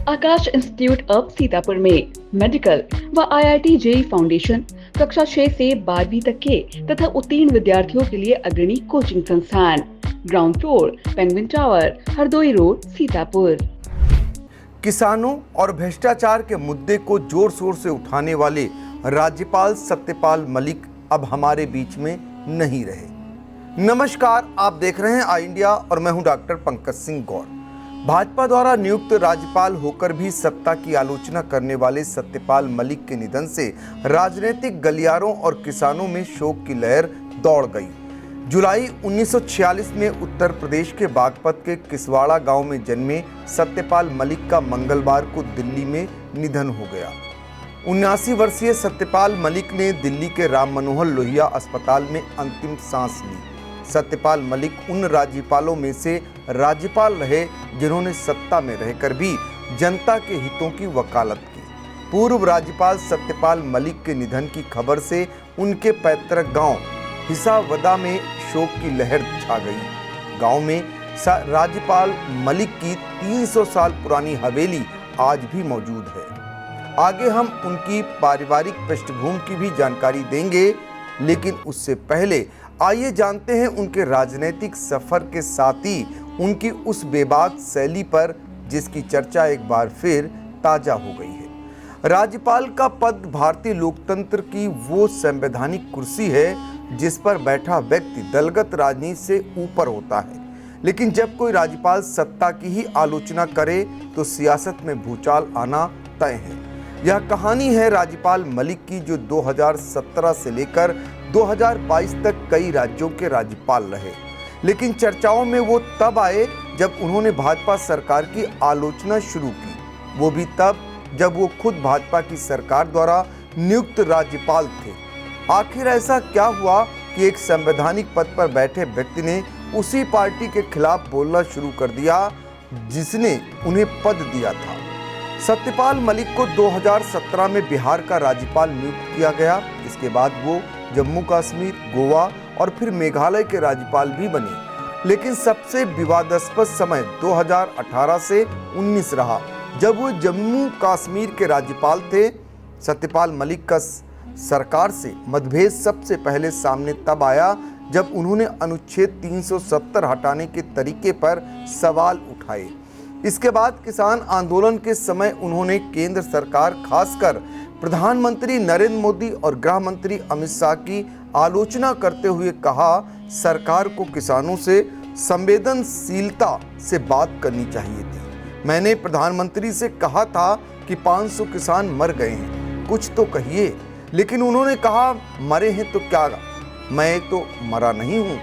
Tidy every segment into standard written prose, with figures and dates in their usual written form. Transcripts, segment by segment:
Akash institute of Sitapur में medical व IIT JEE foundation कक्षा 6 से 12वीं तक के तथा उत्तीर्ण विद्यार्थियों के लिए अग्रणी कोचिंग संस्थान। Ground floor, penguin tower, Hardoi road, Sitapur. किसानों और भ्रष्टाचार के मुद्दे को जोर शोर से उठाने वाले राज्यपाल सत्यपाल मलिक अब हमारे बीच में नहीं रहे। नमस्कार, आप देख रहे हैं आई इंडिया और मैं हूं डॉक्टर पंकज सिंह गौर। भाजपा द्वारा नियुक्त राज्यपाल होकर भी सत्ता की आलोचना करने वाले सत्यपाल मलिक के निधन से राजनीतिक गलियारों और किसानों में शोक की लहर दौड़ गई। जुलाई 1946 में उत्तर प्रदेश के बागपत के किसवाड़ा गांव में जन्मे सत्यपाल मलिक का मंगलवार को दिल्ली में निधन हो गया। 79 वर्षीय सत्यपाल मलिक ने दिल्ली के राम मनोहर लोहिया अस्पताल में अंतिम सांस ली। सत्यपाल मलिक उन राज्यपालों में से राज्यपाल रहे जिन्होंने सत्ता में रहकर भी जनता के हितों की वकालत की। पूर्व राज्यपाल सत्यपाल मलिक के निधन की खबर से उनके पैतृक गांव हिसावदा में शोक की लहर छा गई। गांव में राज्यपाल मलिक की 300 साल पुरानी हवेली आज भी मौजूद है। आगे हम उनकी पारिवारिक पृष्ठभूमि की भी जानकारी देंगे, लेकिन उससे पहले आइए जानते हैं उनके राजनीतिक सफर के साथ ही उनकी उस बेबाक शैली पर जिसकी चर्चा एक बार फिर ताजा हो गई है। राज्यपाल का पद भारतीय लोकतंत्र की वो संवैधानिक कुर्सी है जिस पर बैठा व्यक्ति दलगत राजनीति से ऊपर होता है, लेकिन जब कोई राज्यपाल सत्ता की ही आलोचना करे तो सियासत में भूचाल आना तय है। यह कहानी है राज्यपाल मलिक की, जो 2017 से लेकर 2022 तक कई राज्यों के राज्यपाल रहे, लेकिन चर्चाओं में वो तब आए जब उन्होंने भाजपा सरकार की आलोचना शुरू की, वो भी तब जब वो खुद भाजपा की सरकार द्वारा नियुक्त राज्यपाल थे। आखिर ऐसा क्या हुआ कि एक संवैधानिक पद पर बैठे व्यक्ति ने उसी पार्टी के खिलाफ बोलना शुरू कर दिया जिसने उन्हें पद दिया था। सत्यपाल मलिक को 2017 में बिहार का राज्यपाल नियुक्त किया गया। इसके बाद वो जम्मू कश्मीर, गोवा और फिर मेघालय के राज्यपाल भी बने, लेकिन सबसे विवादास्पद समय 2018 से 19 रहा जब वो जम्मू कश्मीर के राज्यपाल थे। सत्यपाल मलिक का सरकार से मतभेद सबसे पहले सामने तब आया जब उन्होंने अनुच्छेद 370 हटाने के तरीके पर सवाल उठाए। इसके बाद किसान आंदोलन के समय उन्होंने केंद्र सरकार, खासकर प्रधानमंत्री नरेंद्र मोदी और गृह मंत्री अमित शाह की आलोचना करते हुए कहा, सरकार को किसानों से संवेदनशीलता से बात करनी चाहिए थी। मैंने प्रधानमंत्री से कहा था कि 500 किसान मर गए हैं, कुछ तो कहिए, लेकिन उन्होंने कहा मरे हैं तो क्या, मैं तो मरा नहीं हूं।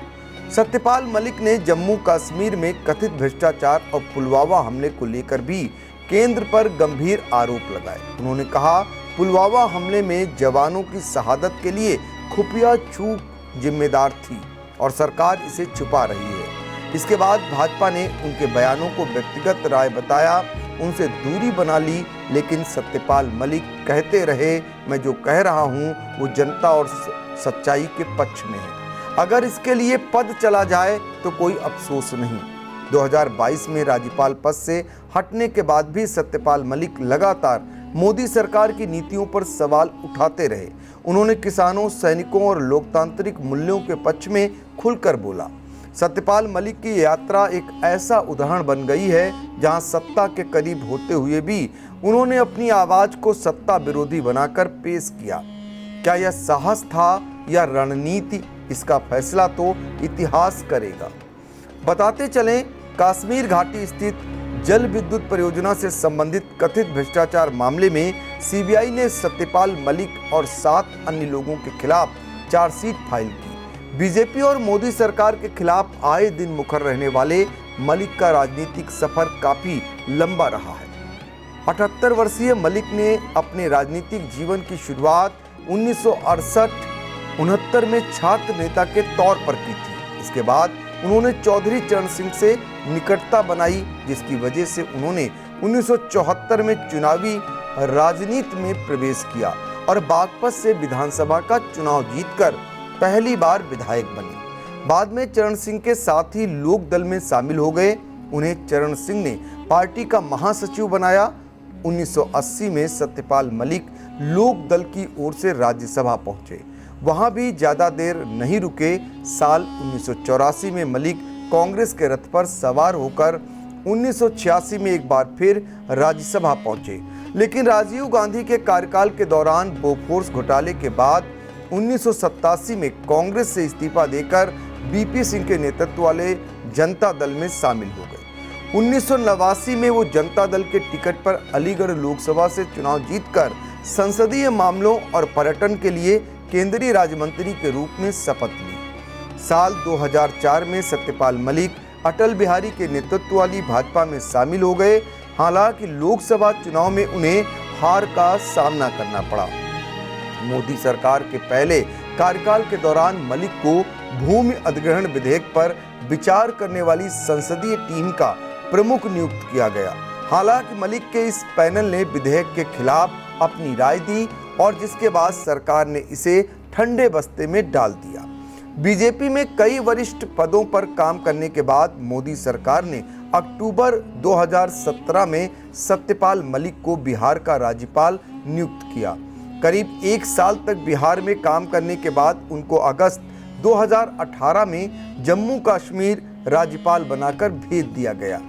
सत्यपाल मलिक ने जम्मू कश्मीर में कथित भ्रष्टाचार और पुलवामा हमले को लेकर भी केंद्र पर गंभीर आरोप लगाए। उन्होंने कहा, पुलवामा हमले में जवानों की शहादत के लिए खुफिया चूक जिम्मेदार थी और सरकार इसे छुपा रही है। इसके बाद भाजपा ने उनके बयानों को व्यक्तिगत राय बताया, उनसे दूरी बना ली, लेकिन सत्यपाल मलिक कहते रहे, मैं जो कह रहा हूं वो जनता और सच्चाई के पक्ष में है। अगर इसके लिए पद चला जाए तो कोई अफसोस नहीं। 2022 में राज्यपाल पद से हटने के बाद भी सत्यपाल मलिक लगातार मोदी सरकार की नीतियों पर सवाल उठाते रहे। उन्होंने किसानों, सैनिकों और लोकतांत्रिक मूल्यों के पक्ष में खुलकर बोला। सत्यपाल मलिक की यात्रा एक ऐसा उदाहरण बन गई है जहां सत्ता के करीब होते हुए भी उन्होंने अपनी आवाज को सत्ता विरोधी बनाकर पेश किया। क्या यह साहस था या रणनीति, इसका फैसला तो इतिहास करेगा। बताते चलें, कश्मीर घाटी स्थित जल विद्युत परियोजना से संबंधित कथित भ्रष्टाचार मामले में सीबीआई ने सत्यपाल मलिक और 7 अन्य लोगों के खिलाफ चार्जशीट फाइल की। बीजेपी और मोदी सरकार के खिलाफ आए दिन मुखर रहने वाले मलिक का राजनीतिक सफर काफी लंबा रहा है। 78 वर्षीय मलिक ने अपने राजनीतिक जीवन की शुरुआत 1968-69 में छात्र नेता के तौर पर की थी। इसके बाद उन्होंने चौधरी चरण सिंह से निकटता बनाई, जिसकी वजह से उन्होंने 1974 में चुनावी राजनीति में प्रवेश किया और बागपत से विधानसभा का चुनाव जीतकर पहली बार विधायक बने। बाद में चरण सिंह के साथ ही लोक दल में शामिल हो गए। उन्हें चरण सिंह ने पार्टी का महासचिव बनाया। 1980 में सत्यपाल मलिक लोक दल की ओर से राज्यसभा पहुंचे। वहां भी ज्यादा देर नहीं रुके। साल 1984 में मलिक कांग्रेस के रथ पर सवार होकर 1986 में एक बार फिर राज्यसभा पहुंचे, लेकिन राजीव गांधी के कार्यकाल के दौरान बोफोर्स घोटाले के बाद 1987 में कांग्रेस से इस्तीफा देकर बीपी सिंह के नेतृत्व वाले जनता दल में शामिल हो गए। 1989 में वो जनता दल के टिकट पर अलीगढ़ लोकसभा से चुनाव जीतकर संसदीय मामलों और पर्यटन के लिए केंद्रीय राज्य मंत्री के रूप में शपथ ली। साल 2004 में सत्यपाल मलिक अटल बिहारी के नेतृत्व वाली भाजपा में शामिल हो गए। हालांकि लोकसभा चुनाव में उन्हें हार का सामना करना पड़ा। मोदी सरकार के पहले कार्यकाल के दौरान मलिक को भूमि अधिग्रहण विधेयक पर विचार करने वाली संसदीय टीम का प्रमुख नियुक्त किया गया। हालांकि मलिक के इस पैनल ने विधेयक के खिलाफ अपनी राय दी और जिसके बाद सरकार ने इसे ठंडे बस्ते में डाल दिया। बीजेपी में कई वरिष्ठ पदों पर काम करने के बाद मोदी सरकार ने अक्टूबर 2017 में सत्यपाल मलिक को बिहार का राज्यपाल नियुक्त किया। करीब एक साल तक बिहार में काम करने के बाद उनको अगस्त 2018 में जम्मू कश्मीर राज्यपाल बनाकर भेज दिया गया।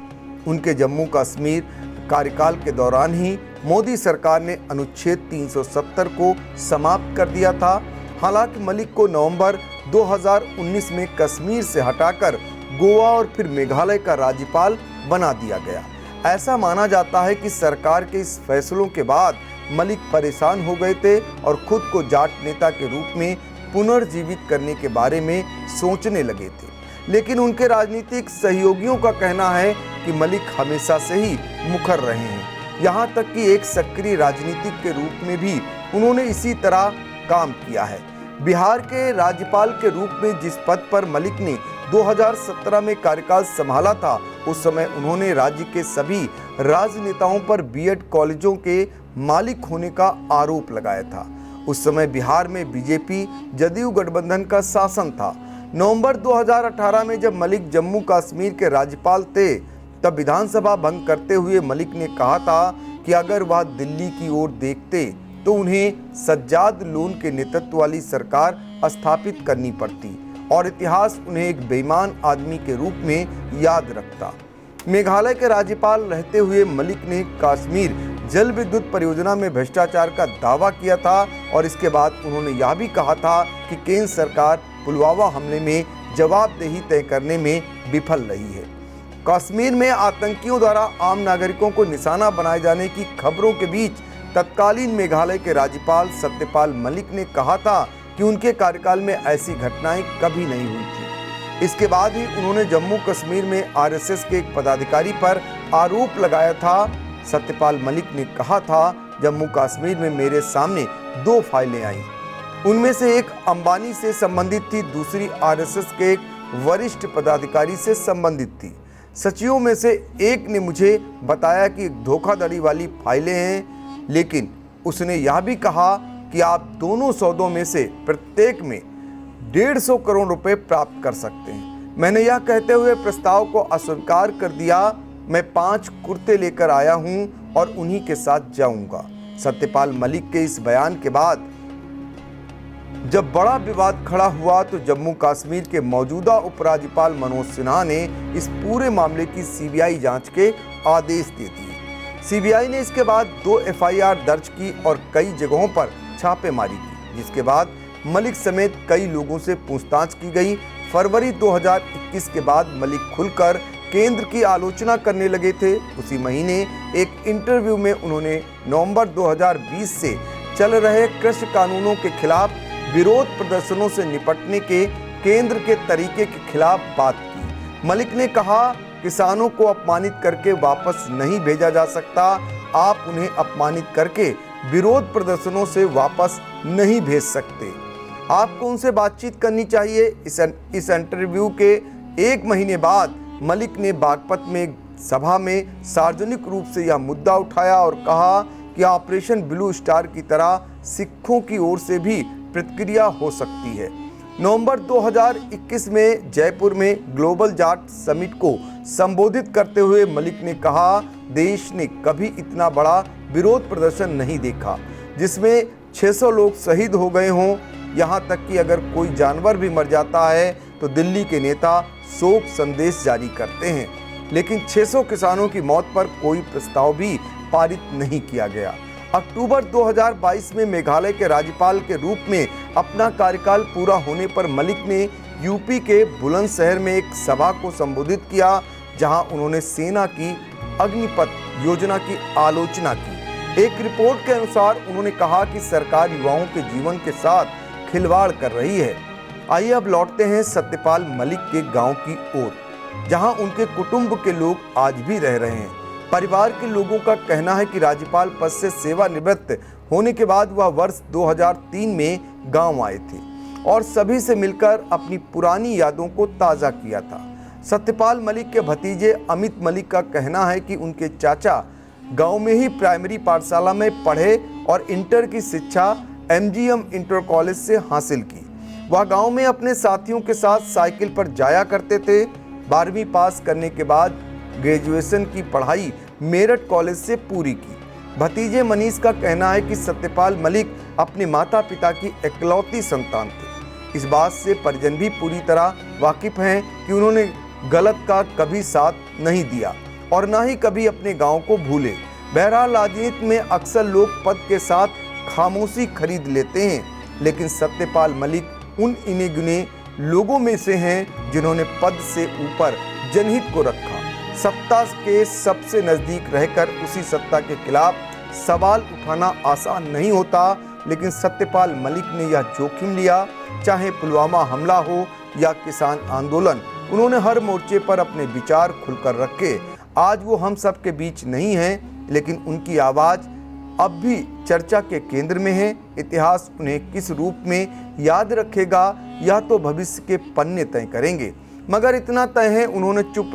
उनके जम्मू कश्मीर कार्यकाल के दौरान ही मोदी सरकार ने अनुच्छेद 370 को समाप्त कर दिया था। हालांकि मलिक को नवंबर 2019 में कश्मीर से हटाकर गोवा और फिर मेघालय का राज्यपाल बना दिया गया। ऐसा माना जाता है कि सरकार के इस फैसलों के बाद मलिक परेशान हो गए थे और खुद को जाट नेता के रूप में पुनर्जीवित करने के बारे में सोचने लगे थे। लेकिन उनके राजनीतिक सहयोगियों का कहना है कि मलिक हमेशा से ही मुखर रहे हैं। यहाँ तक कि एक सक्रिय राजनीतिक के रूप में भी उन्होंने इसी तरह काम किया है। बिहार के राज्यपाल के रूप में जिस पद पर मलिक ने 2017 में कार्यकाल संभाला था, उस समय उन्होंने राज्य के सभी राजनेताओं पर बीएड कॉलेजों के मालिक होने का आरोप लगाया था। उस समय बिहार में बीजेपी जदयू गठबंधन का शासन था। नवंबर 2018 में जब मलिक जम्मू कश्मीर के राज्यपाल थे, तब विधानसभा भंग करते हुए मलिक ने कहा था कि अगर वह दिल्ली की ओर देखते तो उन्हें सज्जाद लोन के नेतृत्व वाली सरकार स्थापित करनी पड़ती और इतिहास उन्हें एक बेईमान आदमी के रूप में याद रखता। मेघालय के राज्यपाल रहते हुए मलिक ने कश्मीर जल विद्युत परियोजना में भ्रष्टाचार का दावा किया था और इसके बाद उन्होंने यह भी कहा था कि केंद्र सरकार पुलवामा हमले में जवाबदेही तय करने में विफल रही है। कश्मीर में आतंकियों द्वारा आम नागरिकों को निशाना बनाए जाने की खबरों के बीच तत्कालीन मेघालय के राज्यपाल सत्यपाल मलिक ने कहा था कि उनके कार्यकाल में ऐसी घटनाएं कभी नहीं हुई थी। इसके बाद ही उन्होंने जम्मू कश्मीर में आरएसएस के एक पदाधिकारी पर आरोप लगाया था। सत्यपाल मलिक ने कहा था, जम्मू कश्मीर में मेरे सामने 2 फाइलें आईं। उनमें से एक अंबानी से संबंधित थी, दूसरी आरएसएस के एक वरिष्ठ पदाधिकारी से संबंधित थी। सचिवों में से एक ने मुझे बताया कि धोखाधड़ी वाली फाइलें हैं, लेकिन उसने यह भी कहा कि आप दोनों सौदों में से प्रत्येक में 150 करोड़ रुपए प्राप्त कर सकते हैं। मैंने यह कहते हुए प्रस्ताव को अस्वीकार कर दिया। मैं 5 कुर्ते लेकर आया हूं और उन्हीं के साथ जाऊंगा। सत्यपाल मलिक के इस बयान के बाद जब बड़ा विवाद खड़ा हुआ तो जम्मू कश्मीर के मौजूदा उपराज्यपाल मनोज सिन्हा ने इस पूरे मामले की सीबीआई जांच के आदेश दे दिए। सीबीआई ने इसके बाद 2 एफआईआर दर्ज की और कई जगहों पर छापेमारी की, जिसके बाद मलिक समेत कई लोगों से पूछताछ की गई। फरवरी 2021 के बाद मलिक खुलकर केंद्र की आलोचना करने लगे थे। उसी महीने एक इंटरव्यू में उन्होंने नवंबर 2020 से चल रहे कृषि कानूनों के खिलाफ विरोध प्रदर्शनों से निपटने के केंद्र के तरीके के खिलाफ बात की। मलिक ने कहा, किसानों को अपमानित करके वापस नहीं भेजा जा सकता। आप उन्हें अपमानित करके विरोध प्रदर्शनों से वापस नहीं भेज सकते। आपको उनसे बातचीत करनी चाहिए। इस इंटरव्यू के 1 महीने बाद मलिक ने बागपत में सभा में सार्वजनिक रूप से यह मुद्दा उठाया और कहा कि ऑपरेशन ब्लू स्टार की तरह सिखों की ओर से भी प्रतिक्रिया हो सकती है। नवंबर 2021 में जयपुर में ग्लोबल जाट समिट को संबोधित करते हुए मलिक ने कहा, देश ने कभी इतना बड़ा विरोध प्रदर्शन नहीं देखा जिसमें 600 लोग शहीद हो गए हों। यहाँ तक कि अगर कोई जानवर भी मर जाता है तो दिल्ली के नेता शोक संदेश जारी करते हैं, लेकिन 600 किसानों की मौत पर कोई प्रस्ताव भी पारित नहीं किया गया। अक्टूबर 2022 में मेघालय के राज्यपाल के रूप में अपना कार्यकाल पूरा होने पर मलिक ने यूपी के बुलंदशहर में एक सभा को संबोधित किया, जहां उन्होंने सेना की अग्निपथ योजना की आलोचना की। एक रिपोर्ट के अनुसार उन्होंने कहा कि सरकार युवाओं के जीवन के साथ खिलवाड़ कर रही है। आइए अब लौटते हैं सत्यपाल मलिक के गांव की ओर, जहां उनके कुटुंब के लोग आज भी रह रहे हैं। परिवार के लोगों का कहना है कि राज्यपाल पद से सेवानिवृत्त होने के बाद वह वर्ष 2003 में गांव आए थे और सभी से मिलकर अपनी पुरानी यादों को ताज़ा किया था। सत्यपाल मलिक के भतीजे अमित मलिक का कहना है कि उनके चाचा गांव में ही प्राइमरी पाठशाला में पढ़े और इंटर की शिक्षा एमजीएम इंटर कॉलेज से हासिल की। वह गांव में अपने साथियों के साथ साइकिल पर जाया करते थे। 12वीं पास करने के बाद ग्रेजुएशन की पढ़ाई मेरठ कॉलेज से पूरी की। भतीजे मनीष का कहना है कि सत्यपाल मलिक अपने माता पिता की इकलौती संतान थे। इस बात से परिजन भी पूरी तरह वाकिफ हैं कि उन्होंने गलत का कभी साथ नहीं दिया और न ही कभी अपने गांव को भूले। बहरहाल राजनीति में अक्सर लोग पद के साथ खामोशी खरीद लेते हैं, लेकिन सत्यपाल मलिक उन इने गुने लोगों में से हैं जिन्होंने पद से ऊपर जनहित को रखा। सत्ता के सबसे नजदीक रहकर उसी सत्ता के खिलाफ सवाल उठाना आसान नहीं होता, लेकिन सत्यपाल मलिक ने यह जोखिम लिया। चाहे पुलवामा हमला हो या किसान आंदोलन, उन्होंने हर मोर्चे पर अपने विचार खुलकर रखे। आज वो हम सब के बीच नहीं हैं, लेकिन उनकी आवाज़ अब भी चर्चा के केंद्र में है। इतिहास उन्हें किस रूप में याद रखेगा यह तो भविष्य के पन्ने तय करेंगे, मगर इतना तय है उन्होंने चुप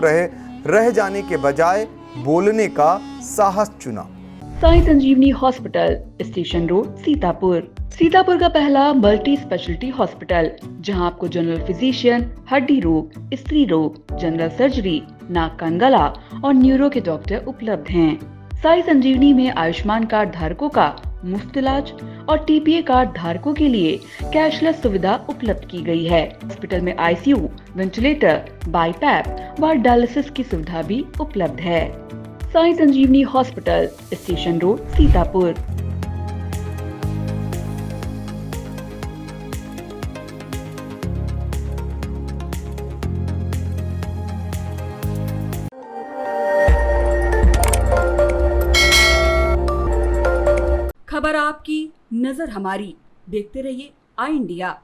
रह जाने के बजाय बोलने का साहस चुना। Sai Sanjeevani hospital, station road, Sitapur. Sitapur का पहला मल्टी स्पेशलिटी हॉस्पिटल, जहां आपको जनरल फिजिशियन, हड्डी रोग, स्त्री रोग, जनरल सर्जरी, नाक कान गला और न्यूरो के डॉक्टर उपलब्ध हैं। साई संजीवनी में आयुष्मान कार्ड धारकों का मुफ्त इलाज और टीपीए कार्ड धारकों के लिए कैशलेस सुविधा उपलब्ध की गई है। हॉस्पिटल में आईसीयू, वेंटिलेटर, बाईपैप व डायलिसिस की सुविधा भी उपलब्ध है। Sai Sanjeevani hospital, station road, Sitapur. खबर आपकी, नजर हमारी। देखते रहिए आई इंडिया।